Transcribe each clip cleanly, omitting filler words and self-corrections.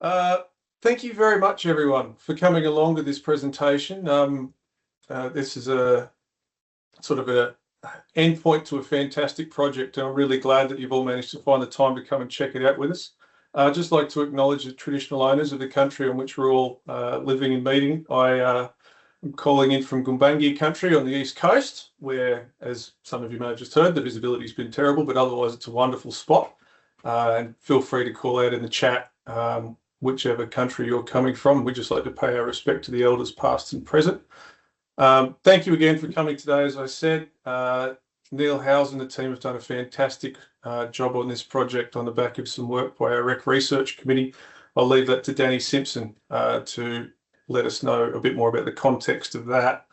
Uh, Thank you very much, everyone, for coming along to this presentation. This is a sort of an endpoint to a fantastic project, and I'm really glad that you've all managed to find the time to come and check it out with us. I'd just like to acknowledge the traditional owners of the country on which we're all living and meeting. I'm calling in from Gumbaynggirr country on the east coast, where, as some of you may have just heard, the visibility's been terrible, but otherwise it's a wonderful spot. And feel free to call out in the chat whichever country you're coming from. We just like to pay our respect to the elders past and present. Thank you again for coming today. As I said, Neil Howells and the team have done a fantastic job on this project on the back of some work by our Rec Research Committee. I'll leave that to Danny Simpson to let us know a bit more about the context of that.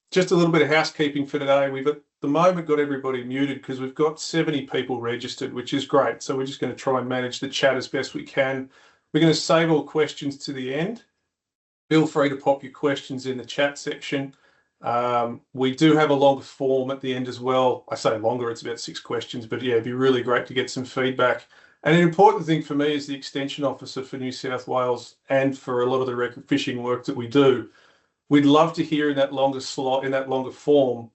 Just a little bit of housekeeping for today. We've at the moment got everybody muted because we've got 70 people registered, which is great. So we're just going to try and manage the chat as best we can. We're going to save all questions to the end. Feel free to pop your questions in the chat section. We do have a longer form at the end as well. I say longer, it's about 6 questions, but yeah, it'd be really great to get some feedback. And an important thing for me as the Extension Officer for New South Wales and for a lot of the rec fishing work that we do, we'd love to hear in that longer slot, in that longer form,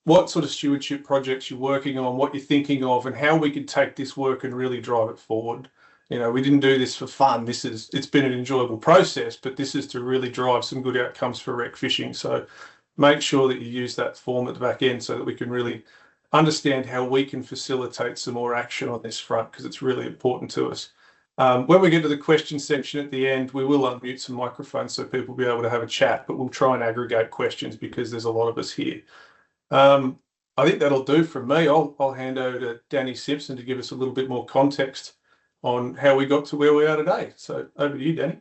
what sort of stewardship projects you're working on, what you're thinking of, and how we can take this work and really drive it forward. You know, we didn't do this for fun. It's been an enjoyable process, but this is to really drive some good outcomes for rec fishing. So make sure that you use that form at the back end so that we can really understand how we can facilitate some more action on this front, because it's really important to us. When we get to the question section at the end, we will unmute some microphones so people will be able to have a chat, but we'll try and aggregate questions because there's a lot of us here. I think that'll do from me. I'll hand over to Danny Simpson to give us a little bit more context on how we got to where we are today. So over to you, Danny.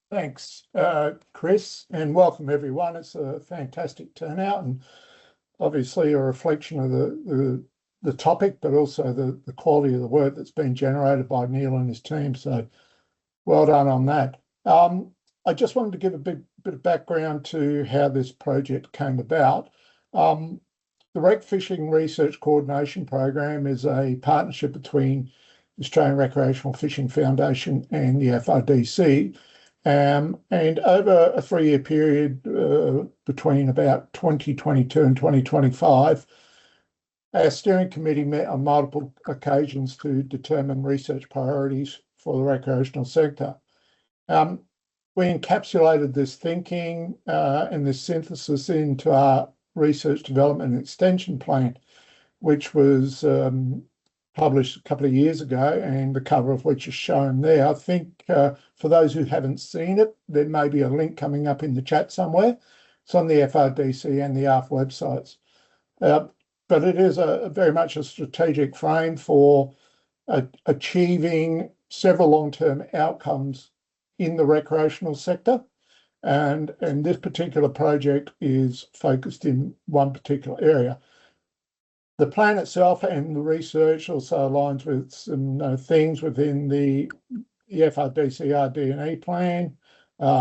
Thanks, Chris, and welcome everyone. It's a fantastic turnout and obviously a reflection of the topic, but also the quality of the work that's been generated by Neil and his team. So well done on that. I just wanted to give a bit of background to how this project came about. The Rec Fishing Research Coordination Program is a partnership between the Australian Recreational Fishing Foundation and the FRDC. And over a 3-year period between about 2022 and 2025, our steering committee met on multiple occasions to determine research priorities for the recreational sector. We encapsulated this thinking and this synthesis into our research development and extension plan, which was published a couple of years ago, and the cover of which is shown there. I think for those who haven't seen it, there may be a link coming up in the chat somewhere. It's on the FRDC and the ARF websites. But it is very much a strategic frame for achieving several long-term outcomes in the recreational sector. And this particular project is focused in one particular area. The plan itself and the research also aligns with some things within the FRDC RD&E plan,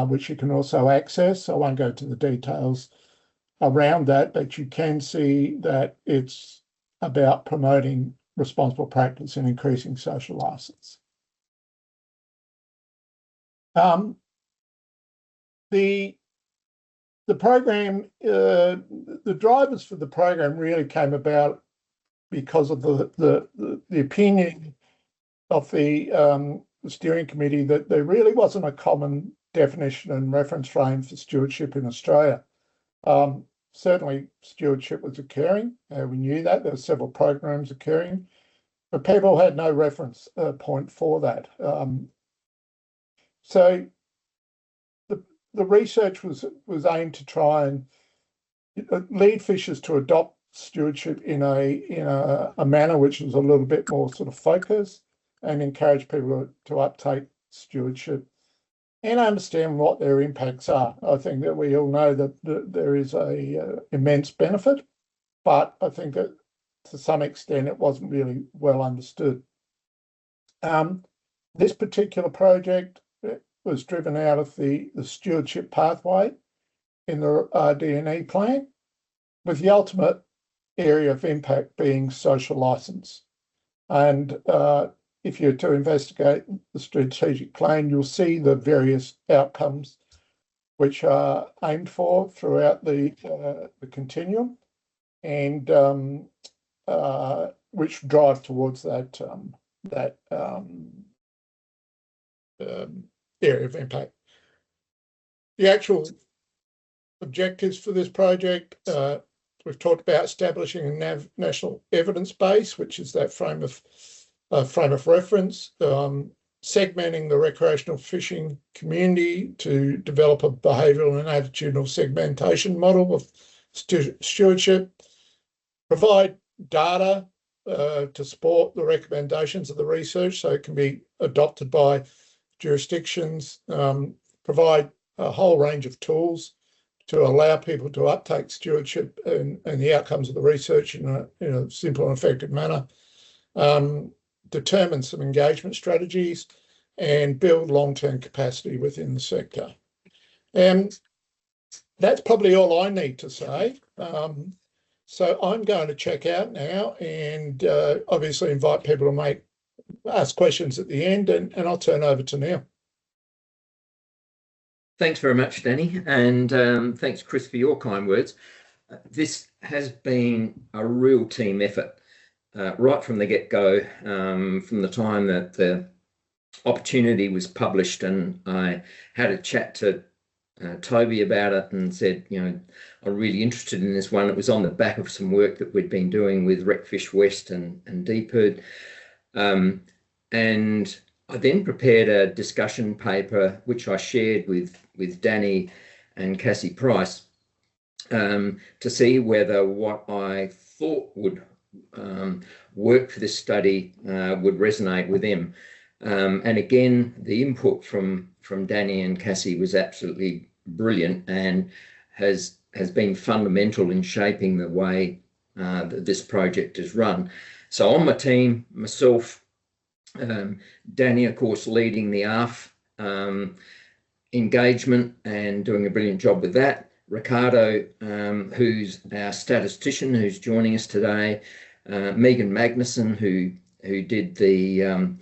which you can also access. I won't go to the details around that, but you can see that it's about promoting responsible practice and increasing social license. The program, the drivers for the program really came about because of the opinion of the steering committee that there really wasn't a common definition and reference frame for stewardship in Australia. Certainly stewardship was occurring. We knew that there were several programs occurring, but people had no reference point for that. So the research was aimed to try and lead fishers to adopt stewardship in a manner which was a little bit more sort of focused, and encourage people to uptake stewardship and understand what their impacts are. I think that we all know that there is a immense benefit, but I think that to some extent it wasn't really well understood. This particular project was driven out of the stewardship pathway in the RD&E plan, with the ultimate area of impact being social license. And if you're to investigate the strategic plan, you'll see the various outcomes which are aimed for throughout the continuum, and which drive towards that area of impact. The actual objectives for this project, we've talked about establishing a national evidence base, which is that frame of reference, segmenting the recreational fishing community to develop a behavioural and attitudinal segmentation model of stewardship, provide data to support the recommendations of the research so it can be adopted by jurisdictions, provide a whole range of tools to allow people to uptake stewardship and the outcomes of the research in a simple and effective manner, determine some engagement strategies, and build long-term capacity within the sector. And that's probably all I need to say. So I'm going to check out now and obviously invite people to ask questions at the end, and I'll turn over to Neil. Thanks very much, Danny, and thanks, Chris, for your kind words. This has been a real team effort right from the get-go, from the time that the opportunity was published, and I had a chat to Toby about it and said, I'm really interested in this one. It was on the back of some work that we'd been doing with Recfish West and DPIRD. And I then prepared a discussion paper, which I shared with Danny and Cassie Price, to see whether what I thought would work for this study would resonate with them. And again, the input from Danny and Cassie was absolutely brilliant and has been fundamental in shaping the way that this project is run. So on my team, myself, Danny, of course, leading the ARF engagement and doing a brilliant job with that. Ricardo, who's our statistician, who's joining us today. Megan Magnuson, who did the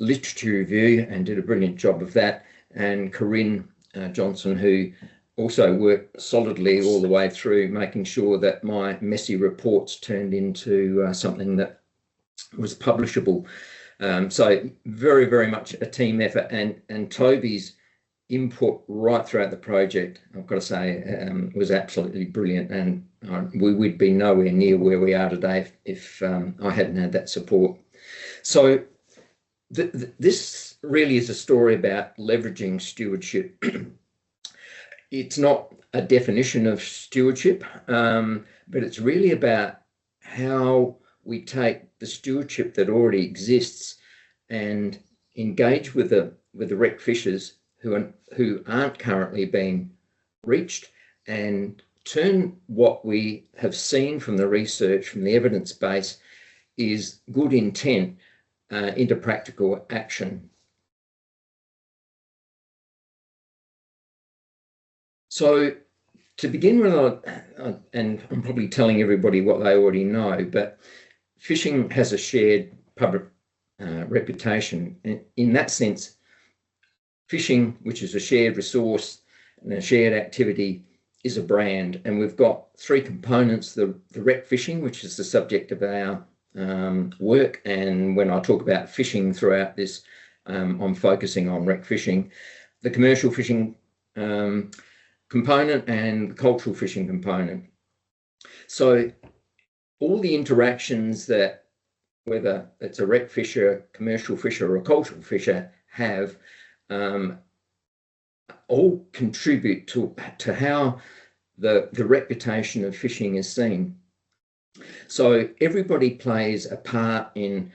literature review and did a brilliant job of that. And Corinne Johnson, who also worked solidly all the way through, making sure that my messy reports turned into something that was publishable. So very, very much a team effort, and Toby's input right throughout the project, I've got to say, was absolutely brilliant, and we would be nowhere near where we are today if I hadn't had that support. So this really is a story about leveraging stewardship. It's not a definition of stewardship, but it's really about how we take the stewardship that already exists and engage with the wreck fishers who aren't currently being reached, and turn what we have seen from the research, from the evidence base, is good intent into practical action. So to begin with, and I'm probably telling everybody what they already know, but fishing has a shared public reputation. In that sense, fishing, which is a shared resource and a shared activity, is a brand. And we've got three components: the wreck fishing, which is the subject of our work. And when I talk about fishing throughout this, I'm focusing on wreck fishing, the commercial fishing component, and the cultural fishing component. So all the interactions that, whether it's a wreck fisher, commercial fisher, or a cultural fisher, have all contribute to how the reputation of fishing is seen. So everybody plays a part in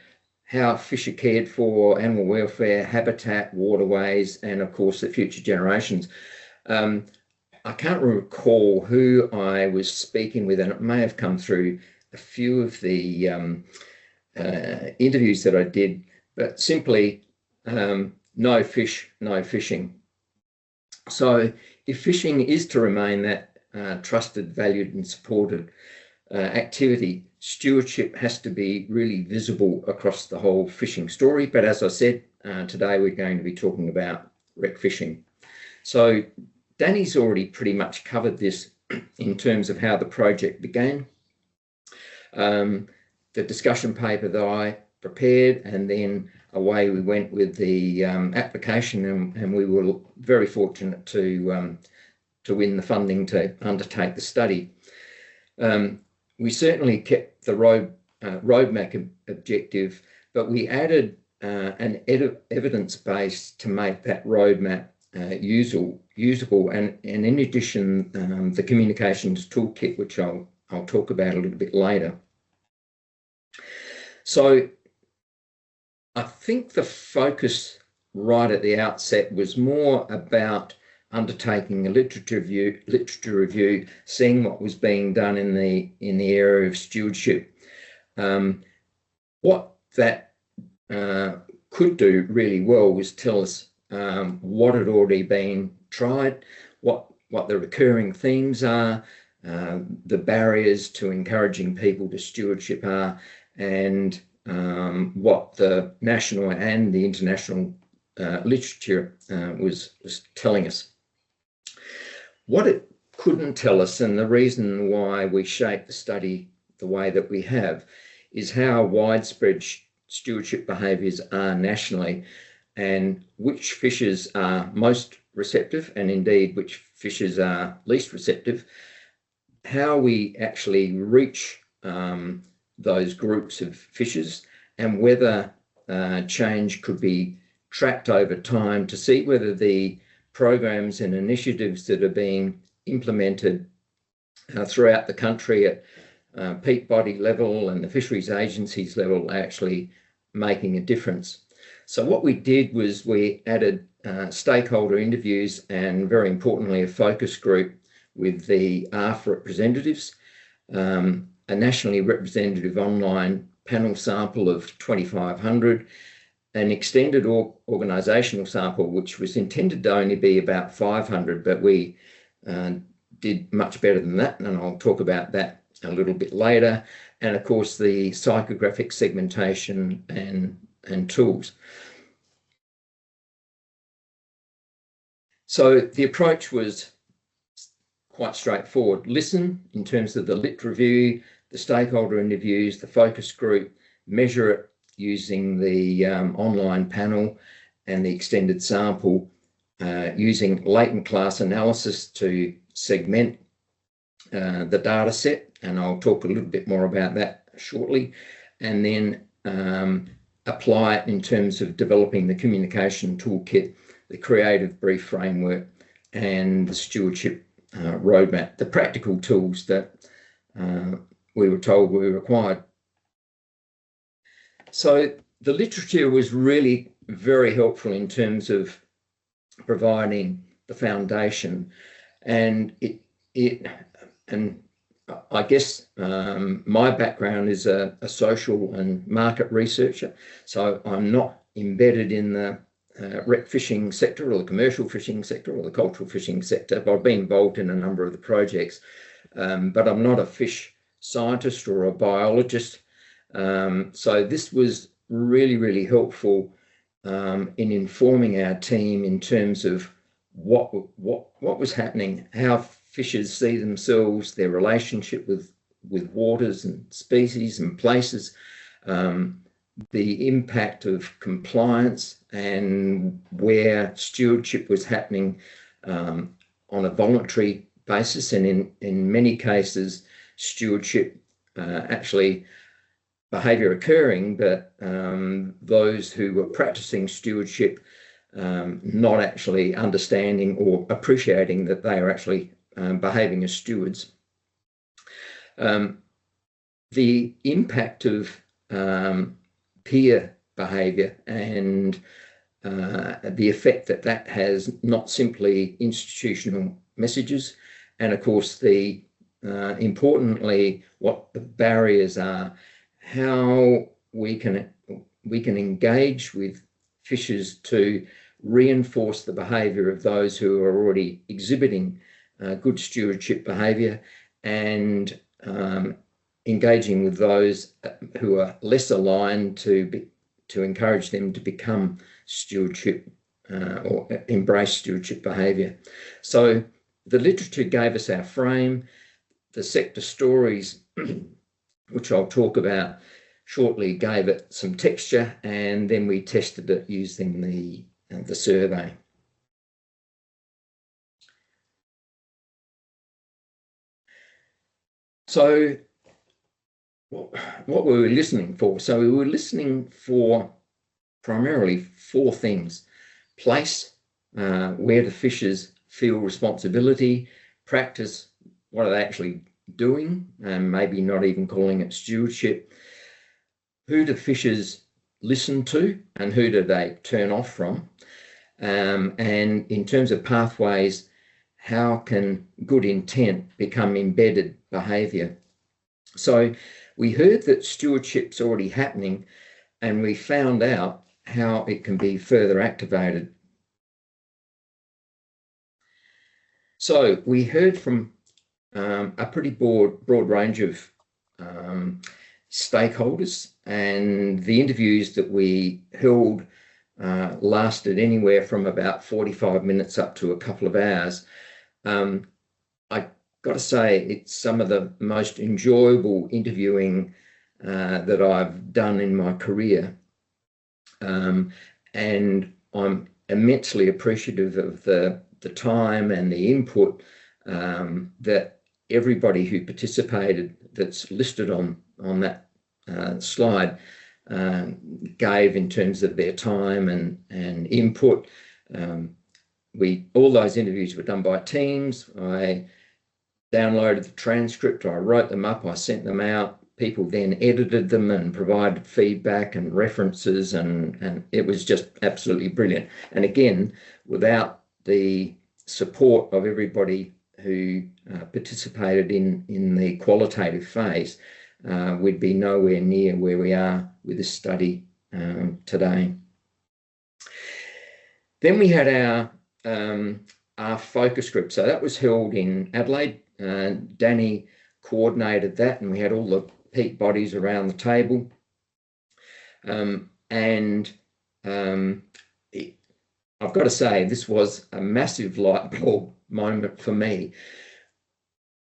how fish are cared for, animal welfare, habitat, waterways, and of course the future generations. I can't recall who I was speaking with, and it may have come through a few of the interviews that I did, but simply no fish, no fishing. So if fishing is to remain that trusted, valued and supported activity, stewardship has to be really visible across the whole fishing story. But as I said, today we're going to be talking about rec fishing. So Danny's already pretty much covered this in terms of how the project began. The discussion paper that I prepared, and then away we went with the application, and we were very fortunate to win the funding to undertake the study. We certainly kept the roadmap objective, but we added an evidence base to make that roadmap usable, and in addition, the communications toolkit, which I'll talk about a little bit later. So I think the focus right at the outset was more about undertaking a literature review, seeing what was being done in the area of stewardship. What that could do really well was tell us what had already been tried, what the recurring themes are, the barriers to encouraging people to stewardship are, and what the national and the international literature was telling us. What it couldn't tell us, and the reason why we shaped the study the way that we have, is how widespread stewardship behaviours are nationally, and which fishes are most receptive, and indeed which fishes are least receptive, how we actually reach those groups of fishes, and whether change could be tracked over time to see whether the programs and initiatives that are being implemented throughout the country at peak body level and the fisheries agencies level are actually making a difference. So what we did was we added stakeholder interviews, and very importantly a focus group with the ARF representatives, a nationally representative online panel sample of 2,500, an extended organisational sample which was intended to only be about 500, but we did much better than that, and I'll talk about that a little bit later, and of course the psychographic segmentation and tools. So the approach was quite straightforward. Listen in terms of the lit review, the stakeholder interviews, the focus group, measure it using the online panel and the extended sample, using latent class analysis to segment the data set, and I'll talk a little bit more about that shortly, and then apply it in terms of developing the communication toolkit, the creative brief framework, and the stewardship roadmap, the practical tools that we were told were required. So the literature was really very helpful in terms of providing the foundation, and I guess my background is a social and market researcher, so I'm not embedded in the rec fishing sector or the commercial fishing sector or the cultural fishing sector, but I've been involved in a number of the projects, but I'm not a fish scientist or a biologist. So this was really, really helpful in informing our team in terms of what was happening, how fishes see themselves, their relationship with waters and species and places, the impact of compliance, and where stewardship was happening on a voluntary basis, and in many cases stewardship actually behaviour occurring, but those who were practicing stewardship not actually understanding or appreciating that they are actually behaving as stewards. The impact of peer behaviour and the effect that has, not simply institutional messages, and of course the importantly what the barriers are, how we can engage with fishers to reinforce the behaviour of those who are already exhibiting good stewardship behaviour, and engaging with those who are less aligned to encourage them to become stewardship or embrace stewardship behaviour. So the literature gave us our frame, the sector stories, which I'll talk about shortly, gave it some texture, and then we tested it using the survey. So what were we listening for? So we were listening for primarily 4 things: place, where the fishers feel responsibility; practice, what are they actually doing, and maybe not even calling it stewardship; who do fishers listen to and who do they turn off from; and in terms of pathways, how can good intent become embedded behaviour? So we heard that stewardship's already happening, and we found out how it can be further activated. So we heard from a pretty broad range of stakeholders, and the interviews that we held lasted anywhere from about 45 minutes up to a couple of hours. I got to say, it's some of the most enjoyable interviewing that I've done in my career, and I'm immensely appreciative of the time and the input that everybody who participated, that's listed on that slide, gave in terms of their time and input. All those interviews were done by teams. I downloaded the transcript, I wrote them up, I sent them out. People then edited them and provided feedback and references, and it was just absolutely brilliant. And again, without the support of everybody who participated in the qualitative phase, we'd be nowhere near where we are with this study today. Then we had our focus group. So that was held in Adelaide. Danny coordinated that, and we had all the peak bodies around the table. I've got to say, this was a massive light bulb moment for me.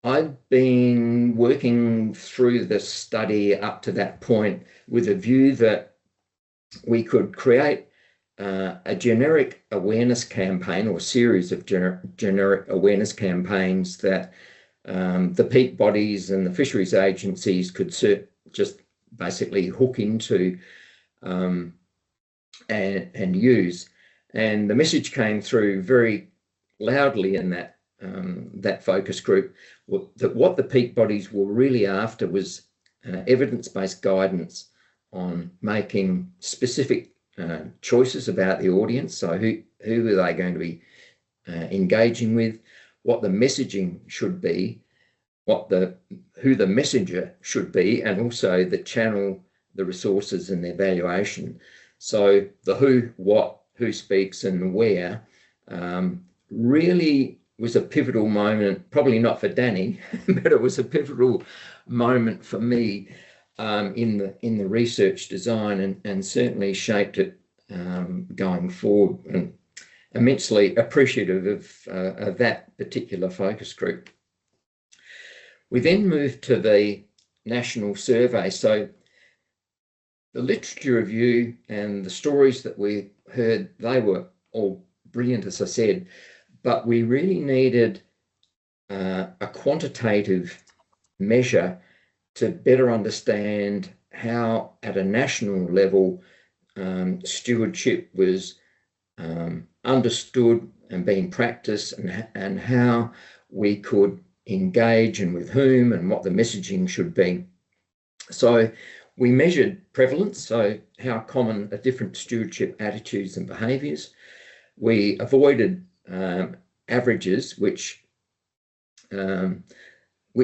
I'd been working through the study up to that point with a view that we could create a generic awareness campaign, or a series of generic awareness campaigns that the peak bodies and the fisheries agencies could just basically hook into and use. And the message came through very loudly in that focus group, that what the peak bodies were really after was evidence-based guidance on making specific choices about the audience. So who are they going to be engaging with, what the messaging should be, who the messenger should be, and also the channel, the resources and the evaluation. So the who, what, who speaks and where really was a pivotal moment, probably not for Danny, but it was a pivotal moment for me in the research design, and certainly shaped it going forward, and immensely appreciative of that particular focus group. We then moved to the national survey. So the literature review and the stories that we heard, they were all brilliant, as I said, but we really needed a quantitative measure to better understand how, at a national level, stewardship was understood and being practiced, and how we could engage and with whom, and what the messaging should be. So we measured prevalence, so how common are different stewardship attitudes and behaviours. We avoided averages, which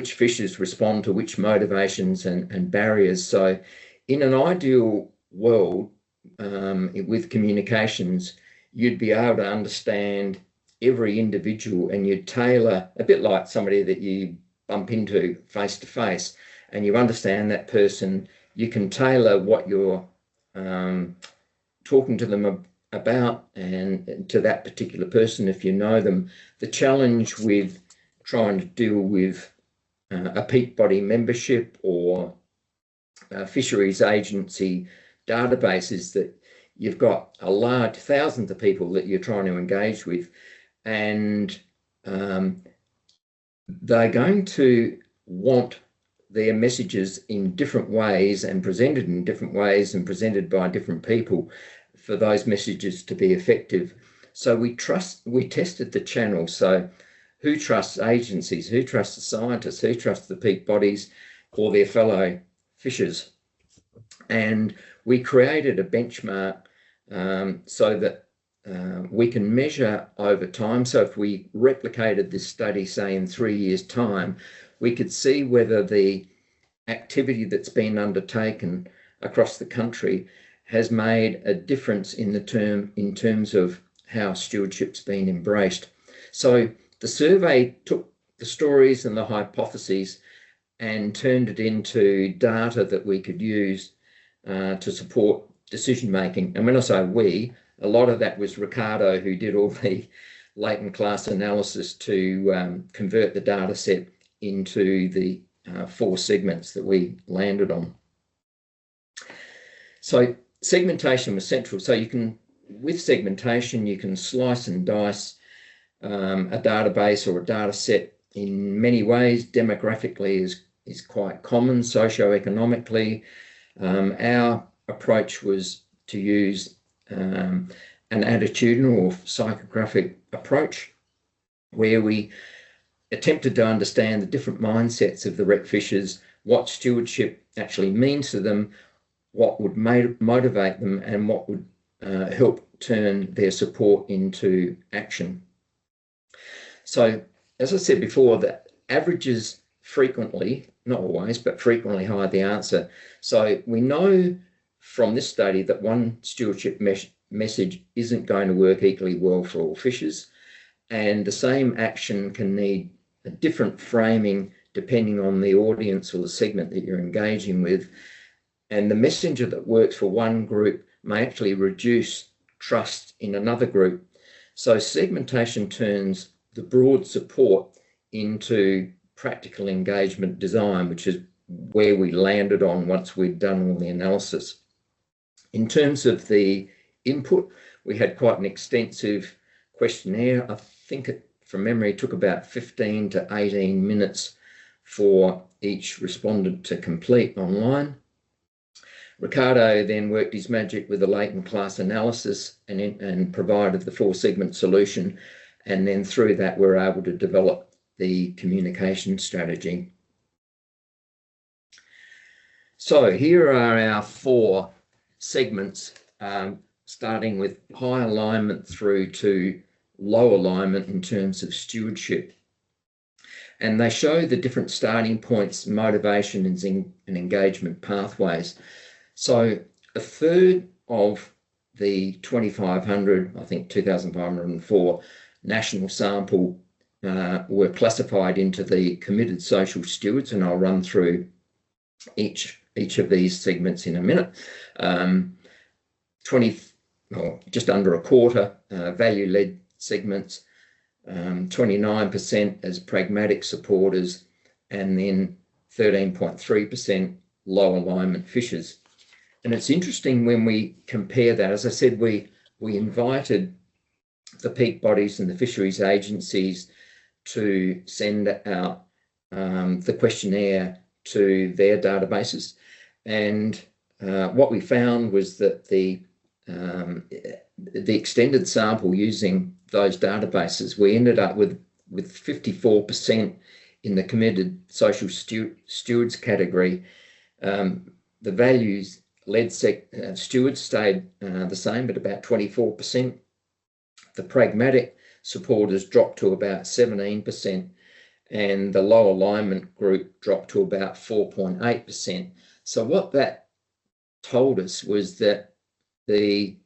fishers respond to which motivations and barriers. So in an ideal world, with communications, you'd be able to understand every individual, and you'd tailor, a bit like somebody that you bump into face to face, and you understand that person, you can tailor what you're talking to them about and to that particular person if you know them. The challenge with trying to deal with a peak body membership or fisheries agency database is that you've got a large thousands of people that you're trying to engage with, and they're going to want their messages in different ways and presented in different ways and presented by different people for those messages to be effective. So we tested the channel. So who trusts agencies, who trusts the scientists, who trusts the peak bodies or their fellow fishers? And we created a benchmark so that we can measure over time. So if we replicated this study, say in 3 years' time, we could see whether the activity that's been undertaken across the country has made a difference in terms of how stewardship's been embraced. So the survey took the stories and the hypotheses and turned it into data that we could use to support decision making. And when I say we, a lot of that was Ricardo, who did all the latent class analysis to convert the data set into the 4 segments that we landed on. So segmentation was central. So you can, with segmentation, you can slice and dice a database or a data set in many ways. Demographically is quite common, socioeconomically. Our approach was to use an attitudinal or psychographic approach where we attempted to understand the different mindsets of the rec fishers, what stewardship actually means to them, what would motivate them, and what would help turn their support into action. So, as I said before, the averages frequently, not always, but frequently hide the answer. So we know from this study that one stewardship message isn't going to work equally well for all fishers, and the same action can need a different framing depending on the audience or the segment that you're engaging with. And the messenger that works for one group may actually reduce trust in another group. So segmentation turns the broad support into practical engagement design, which is where we landed on once we'd done all the analysis. In terms of the input, we had quite an extensive questionnaire. I think it, from memory, took about 15 to 18 minutes for each respondent to complete online. Ricardo then worked his magic with the latent class analysis and provided the 4-segment solution. And then through that, we're able to develop the communication strategy. So here are our 4 segments, starting with high alignment through to low alignment in terms of stewardship. And they show the different starting points, motivation and engagement pathways. So a third of the 2,500, I think 2,504 national sample were classified into the committed social stewards, and I'll run through each of these segments in a minute. just under a quarter value-led segments, 29% as pragmatic supporters, and then 13.3% low alignment fishers. And it's interesting when we compare that. As I said, we invited the peak bodies and the fisheries agencies to send out the questionnaire to their databases. And what we found was that the extended sample using those databases, we ended up with 54% in the committed social stewards category. The values-led stewards stayed the same at about 24%. The pragmatic supporters dropped to about 17%, and the low alignment group dropped to about 4.8%. So what that told us was that the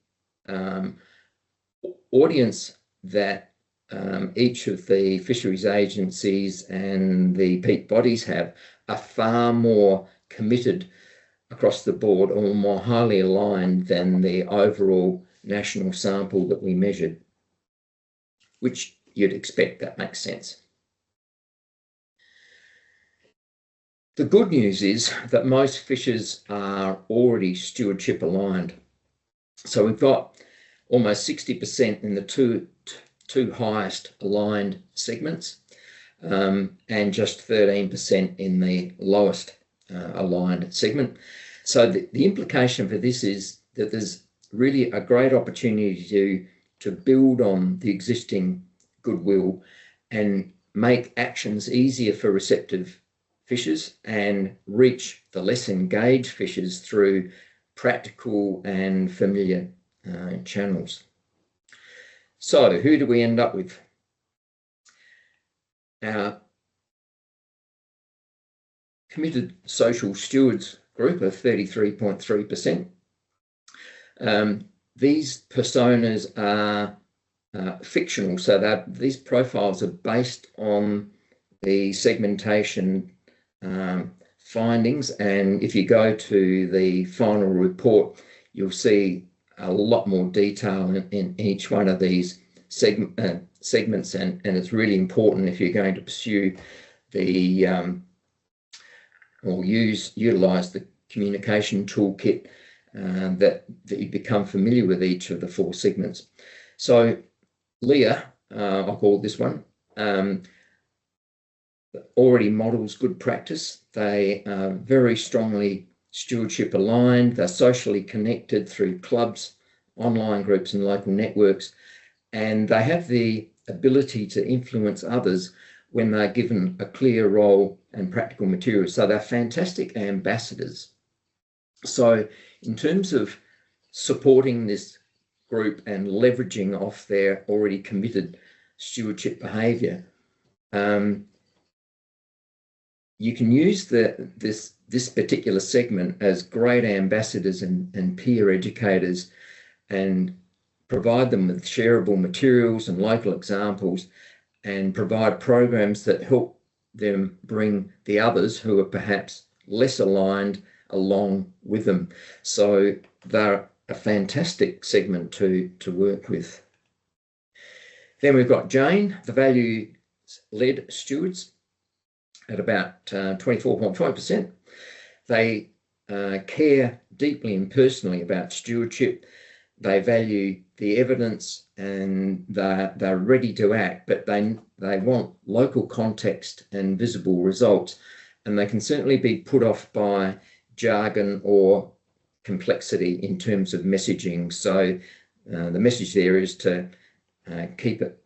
audience that each of the fisheries agencies and the peak bodies have are far more committed across the board, or more highly aligned than the overall national sample that we measured, which you'd expect. That makes sense. The good news is that most fishers are already stewardship aligned. So we've got almost 60% in the two highest aligned segments, and just 13% in the lowest aligned segment. So the implication for this is that there's really a great opportunity to build on the existing goodwill and make actions easier for receptive fishers and reach the less engaged fishers through practical and familiar channels. So who do we end up with? Our committed social stewards group of 33.3%. These personas are fictional, so these profiles are based on the segmentation findings, and if you go to the final report, you'll see a lot more detail in each one of these segments, and it's really important if you're going to pursue the or utilize the communication toolkit that you become familiar with each of the 4 segments. So Leah, I'll call this one, already models good practice. They are very strongly stewardship aligned. They're socially connected through clubs, online groups and local networks, and they have the ability to influence others when they're given a clear role and practical materials. So they're fantastic ambassadors. So in terms of supporting this group and leveraging off their already committed stewardship behaviour, you can use this particular segment as great ambassadors and peer educators, and provide them with shareable materials and local examples, and provide programs that help them bring the others who are perhaps less aligned along with them. So they're a fantastic segment to work with. Then we've got Jane, the value-led stewards, at about 24.5%. They care deeply and personally about stewardship. They value the evidence, and they're ready to act, but they want local context and visible results, and they can certainly be put off by jargon or complexity in terms of messaging. So the message there is to keep it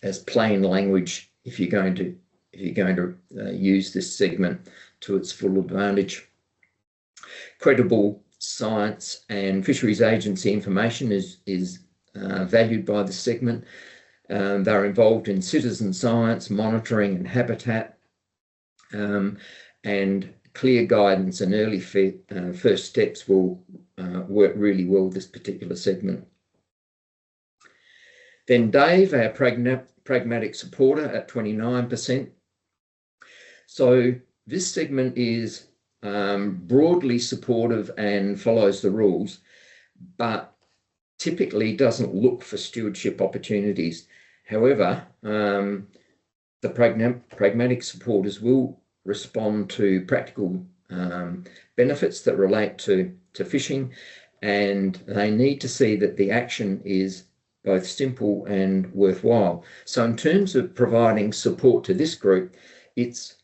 as plain language if you're going to use this segment to its full advantage. Credible science and fisheries agency information is valued by the segment. They're involved in citizen science, monitoring and habitat, and clear guidance and early first steps will work really well with this particular segment. Then Dave, our pragmatic supporter, at 29%. So this segment is broadly supportive and follows the rules, but typically doesn't look for stewardship opportunities. However, the pragmatic supporters will respond to practical benefits that relate to fishing, and they need to see that the action is both simple and worthwhile. So in terms of providing support to this group, it's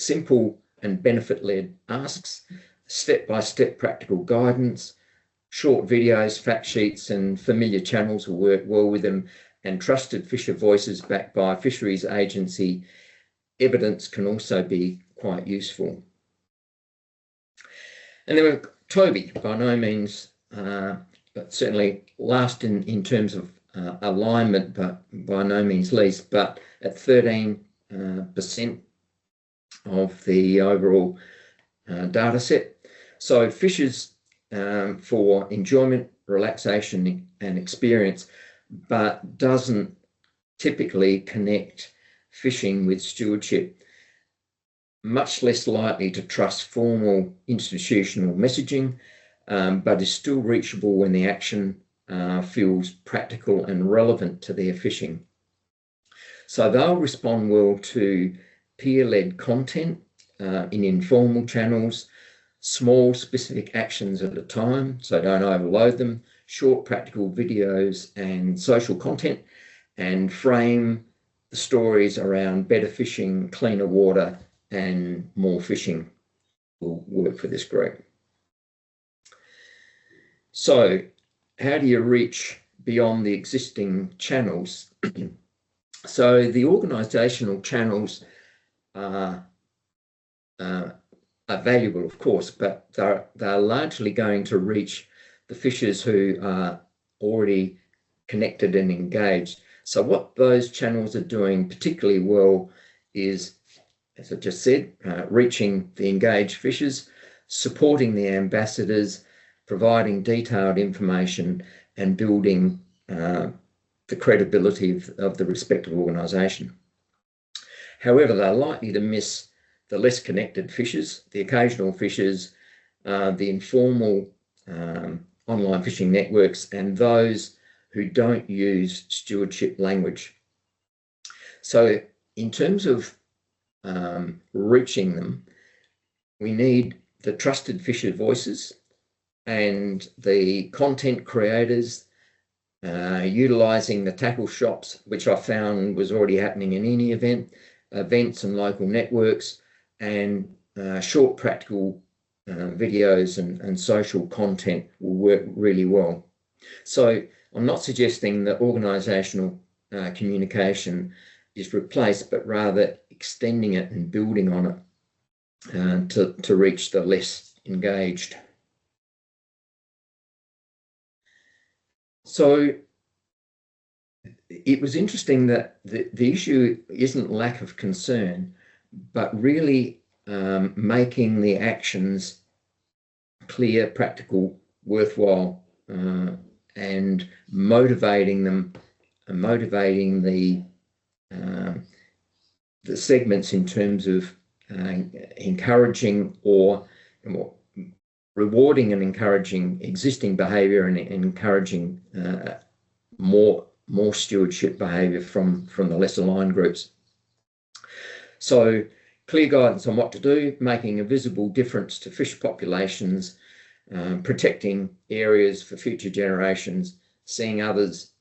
simple and benefit-led asks, step-by-step practical guidance, short videos, fact sheets and familiar channels will work well with them, and trusted fisher voices backed by fisheries agency evidence can also be quite useful. And then we've got Toby, by no means, but certainly last in terms of alignment, but by no means least, but at 13% of the overall data set. So fishers for enjoyment, relaxation and experience, but doesn't typically connect fishing with stewardship, much less likely to trust formal institutional messaging, but is still reachable when the action feels practical and relevant to their fishing. So they'll respond well to peer-led content in informal channels, small specific actions at a time, so don't overload them, short practical videos and social content, and frame the stories around better fishing, cleaner water, and more fishing will work for this group. So how do you reach beyond the existing channels? So the organisational channels are valuable, of course, but they're largely going to reach the fishers who are already connected and engaged. So what those channels are doing particularly well is, as I just said, reaching the engaged fishers, supporting the ambassadors, providing detailed information, and building the credibility of the respective organisation. However, they're likely to miss the less connected fishers, the occasional fishers, the informal online fishing networks, and those who don't use stewardship language. So in terms of reaching them, we need the trusted fisher voices and the content creators, utilising the tackle shops, which I found was already happening in any events and local networks, and short practical videos and social content will work really well. So I'm not suggesting that organisational communication is replaced, but rather extending it and building on it to reach the less engaged. So it was interesting that the issue isn't lack of concern, but really making the actions clear, practical, worthwhile, and motivating them, and motivating the segments in terms of encouraging or rewarding and encouraging existing behaviour and encouraging more stewardship behaviour from the less aligned groups. So clear guidance on what to do, making a visible difference to fish populations, protecting areas for future generations, seeing others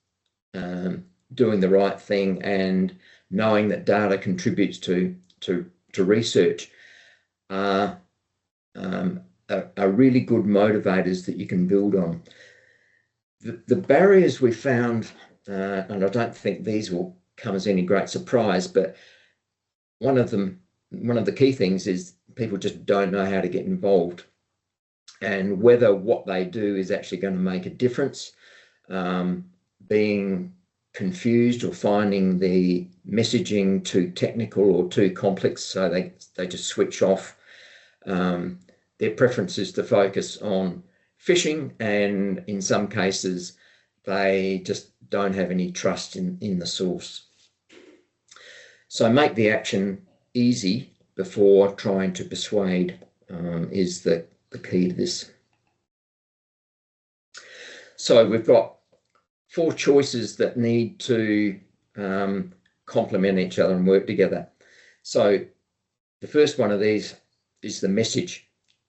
doing the right thing, and knowing that data contributes to research are really good motivators that you can build on. The barriers we found, and I don't think these will come as any great surprise, but one of the key things is people just don't know how to get involved, and whether what they do is actually going to make a difference, being confused or finding the messaging too technical or too complex, so they just switch off. Their preference is to focus on fishing, and in some cases they just don't have any trust in the source. So make the action easy before trying to persuade is the key to this. So we've got 4 choices that need to complement each other and work together. So the first one of these is the message.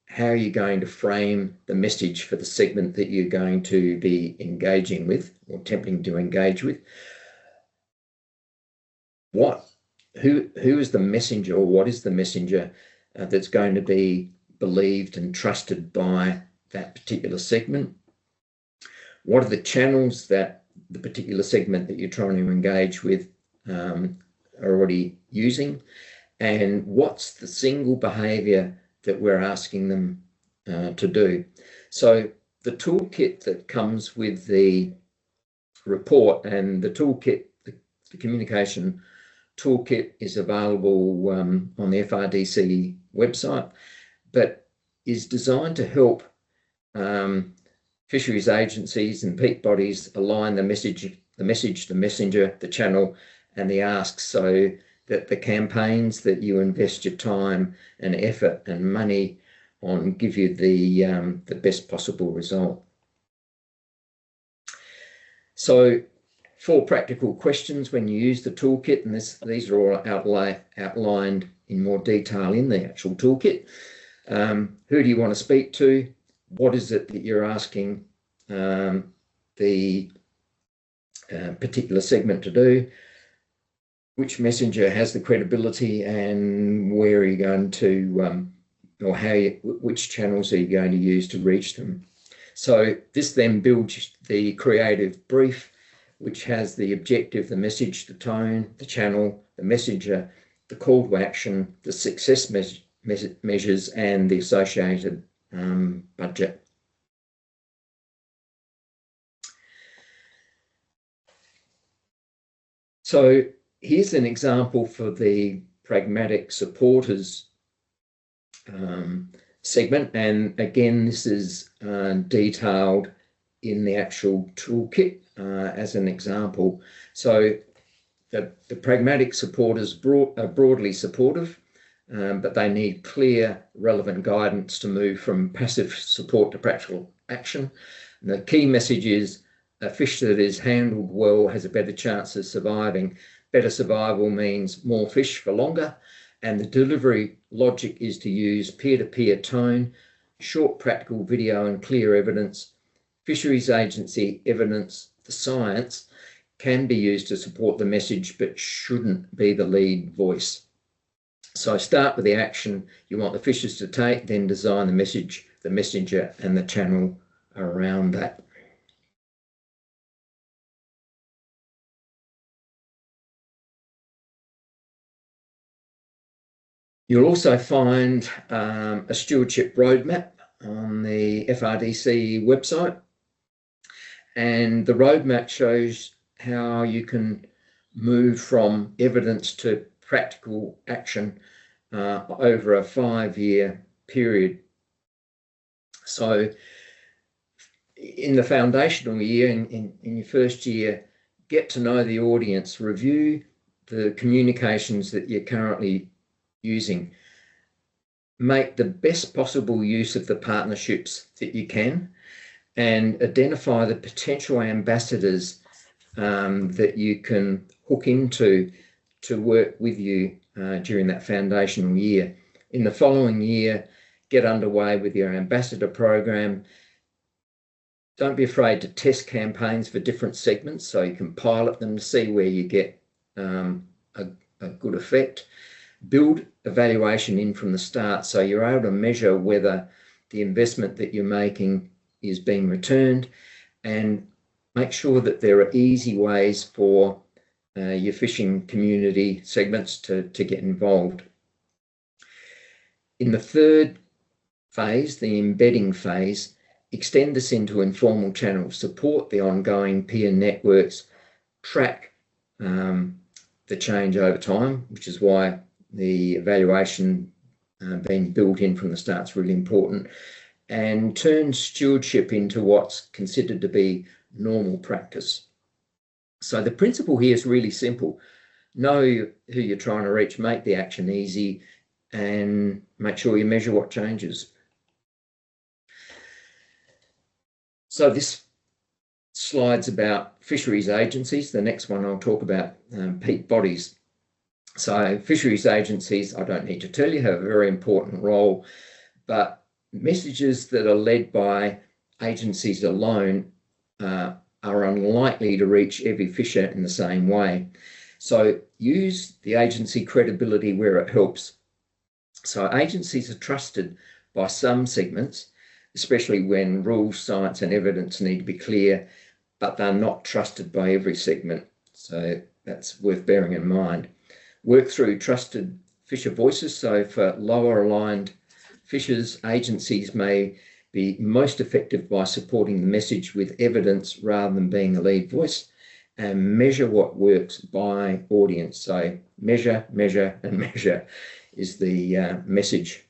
How are you going to frame the message for the segment that you're going to be engaging with or attempting to engage with? Who is the messenger, or what is the messenger that's going to be believed and trusted by that particular segment? What are the channels that the particular segment that you're trying to engage with are already using? And what's the single behaviour that we're asking them to do? So the toolkit that comes with the report, and the toolkit, the communication toolkit, is available on the FRDC website, but is designed to help fisheries agencies and peak bodies align the message, the messenger, the channel, and the asks, so that the campaigns that you invest your time and effort and money on give you the best possible result. So 4 practical questions when you use the toolkit, and these are all outlined in more detail in the actual toolkit. Who do you want to speak to? What is it that you're asking the particular segment to do? Which messenger has the credibility, and where are you going to, or which channels are you going to use to reach them? So this then builds the creative brief, which has the objective, the message, the tone, the channel, the messenger, the call to action, the success measures, and the associated budget. So here's an example for the pragmatic supporters segment, and again, this is detailed in the actual toolkit as an example. So the pragmatic supporters are broadly supportive, but they need clear, relevant guidance to move from passive support to practical action. And the key message is a fish that is handled well has a better chance of surviving. Better survival means more fish for longer, and the delivery logic is to use peer-to-peer tone, short practical video and clear evidence. Fisheries agency evidence, the science, can be used to support the message but shouldn't be the lead voice. So start with the action you want the fishers to take, then design the message, the messenger and the channel around that. You'll also find a stewardship roadmap on the FRDC website, and the roadmap shows how you can move from evidence to practical action over a 5-year period. So in the foundational year, in your first year, get to know the audience, review the communications that you're currently using, make the best possible use of the partnerships that you can, and identify the potential ambassadors that you can hook into to work with you during that foundational year. In the following year, get underway with your ambassador program. Don't be afraid to test campaigns for different segments so you can pilot them to see where you get a good effect. Build evaluation in from the start so you're able to measure whether the investment that you're making is being returned, and make sure that there are easy ways for your fishing community segments to get involved. In the third phase, the embedding phase, extend this into informal channels, support the ongoing peer networks, track the change over time, which is why the evaluation being built in from the start is really important, and turn stewardship into what's considered to be normal practice. So the principle here is really simple. Know who you're trying to reach, make the action easy, and make sure you measure what changes. So this slide's about fisheries agencies. The next one I'll talk about peak bodies. So fisheries agencies, I don't need to tell you, have a very important role, but messages that are led by agencies alone are unlikely to reach every fisher in the same way. So use the agency credibility where it helps. So agencies are trusted by some segments, especially when rules, science and evidence need to be clear, but they're not trusted by every segment. So that's worth bearing in mind. Work through trusted fisher voices. So for lower aligned fishers, agencies may be most effective by supporting the message with evidence rather than being a lead voice, and measure what works by audience. So measure, measure, and measure is the message.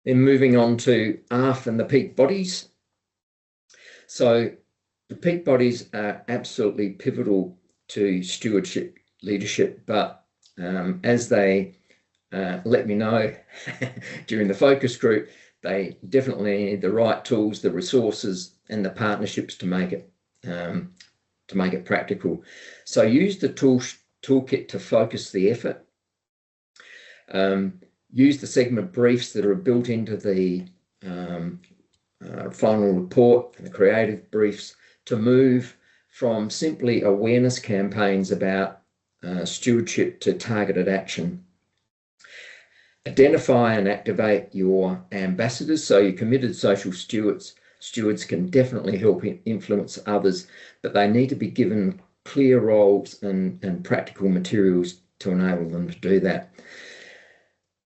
Then moving on to ARF and the peak bodies. So The peak bodies are absolutely pivotal to stewardship leadership, but as they let me know during the focus group, they definitely need the right tools, the resources, and the partnerships to make it practical. So use the toolkit to focus the effort. Use the segment briefs that are built into the final report and the creative briefs to move from simply awareness campaigns about stewardship to targeted action. Identify and activate your ambassadors. So your committed social stewards can definitely help influence others, but they need to be given clear roles and practical materials to enable them to do that.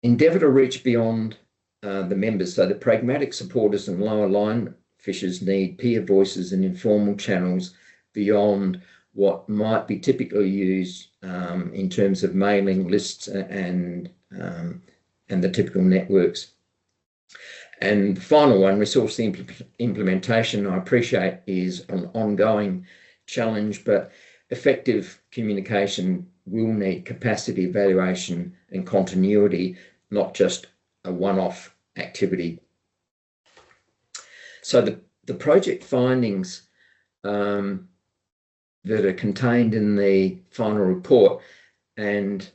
Endeavour to reach beyond the members. So the pragmatic supporters and lower line fishers need peer voices and informal channels beyond what might be typically used in terms of mailing lists and the typical networks. And the final one, resource implementation, I appreciate is an ongoing challenge, but effective communication will need capacity evaluation and continuity, not just a one-off activity. So the project findings that are contained in the final report, and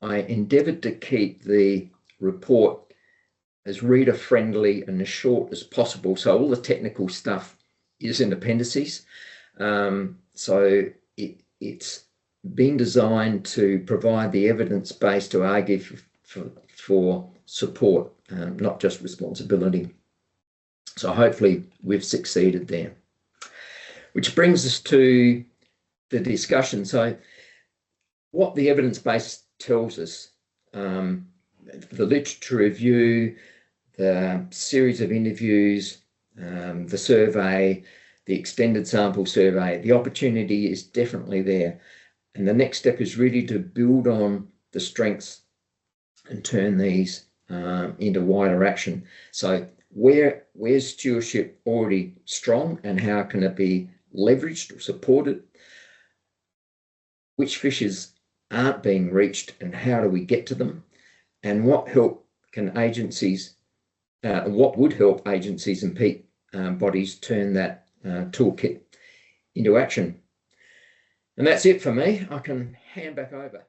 I endeavoured to keep the report as reader friendly and as short as possible. So all the technical stuff is in appendices. So it's been designed to provide the evidence base to argue for support, not just responsibility. So hopefully we've succeeded there. Which brings us to the discussion. So what the evidence base tells us, the literature review, the series of interviews, the survey, the extended sample survey, the opportunity is definitely there. And the next step is really to build on the strengths and turn these into wider action. So where's stewardship already strong and how can it be leveraged or supported? Which fishes aren't being reached and how do we get to them? And what would help agencies and peak bodies turn that toolkit into action? And that's it for me. I can hand back over.